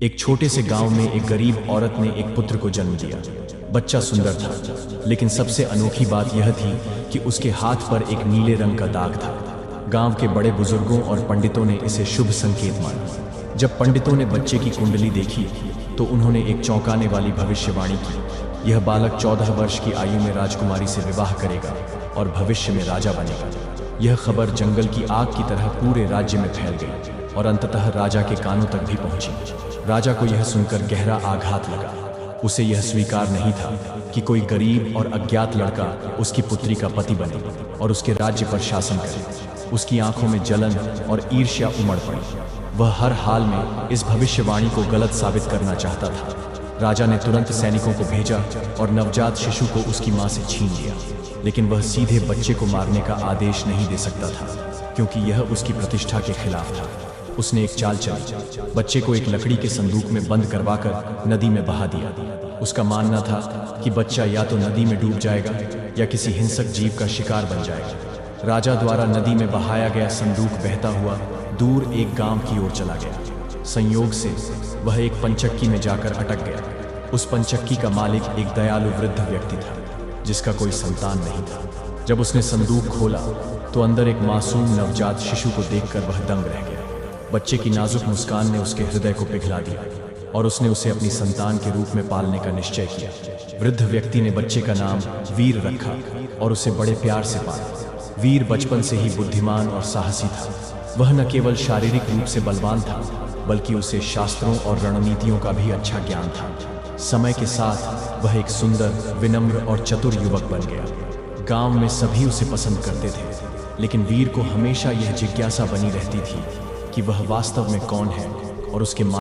एक छोटे से गांव में एक गरीब औरत ने एक पुत्र को जन्म दिया। बच्चा सुंदर था, लेकिन सबसे अनोखी बात यह थी कि उसके हाथ पर एक नीले रंग का दाग था। गांव के बड़े बुजुर्गों और पंडितों ने इसे शुभ संकेत माना। जब पंडितों ने बच्चे की कुंडली देखी तो उन्होंने एक चौंकाने वाली भविष्यवाणी की। यह बालक 14 वर्ष की आयु में राजकुमारी से विवाह करेगा और भविष्य में राजा बनेगा। यह खबर जंगल की आग की तरह पूरे राज्य में फैल गई और अंततः राजा के कानों तक भी पहुंची। राजा को यह सुनकर गहरा आघात लगा। उसे यह स्वीकार नहीं था कि कोई गरीब और अज्ञात लड़का उसकी पुत्री का पति बने और उसके राज्य पर शासन करे। उसकी आंखों में जलन और ईर्ष्या उमड़ पड़ी। वह हर हाल में इस भविष्यवाणी को गलत साबित करना चाहता था। राजा ने तुरंत सैनिकों को भेजा और नवजात शिशु को उसकी मां से छीन लिया। लेकिन वह सीधे बच्चे को मारने का आदेश नहीं दे सकता था, क्योंकि यह उसकी प्रतिष्ठा के खिलाफ था। उसने एक चाल चली। बच्चे को एक लकड़ी के संदूक में बंद करवाकर नदी में बहा दिया। उसका मानना था कि बच्चा या तो नदी में डूब जाएगा या किसी हिंसक जीव का शिकार बन जाएगा। राजा द्वारा नदी में बहाया गया संदूक बहता हुआ दूर एक गांव की ओर चला गया। संयोग से वह एक पंचक्की में जाकर अटक गया। उस पंचक्की का मालिक एक दयालु वृद्ध व्यक्ति था, जिसका कोई संतान नहीं था। जब उसने संदूक खोला तो अंदर एक मासूम नवजात शिशु को देखकर वह दंग रह गया। बच्चे की नाजुक मुस्कान ने उसके हृदय को पिघला दिया और उसने उसे अपनी संतान के रूप में पालने का निश्चय किया। वृद्ध व्यक्ति ने बच्चे का नाम वीर रखा और उसे बड़े प्यार से पाला। वीर बचपन से ही बुद्धिमान और साहसी था। वह न केवल शारीरिक रूप से बलवान था, बल्कि उसे शास्त्रों और रणनीतियों का भी अच्छा ज्ञान था। समय के साथ वह एक सुंदर, विनम्र और चतुर युवक बन गया। गांव में सभी उसे पसंद करते थे, लेकिन वीर को हमेशा यह जिज्ञासा बनी रहती थी कि वह वास्तव में कौन है और उसके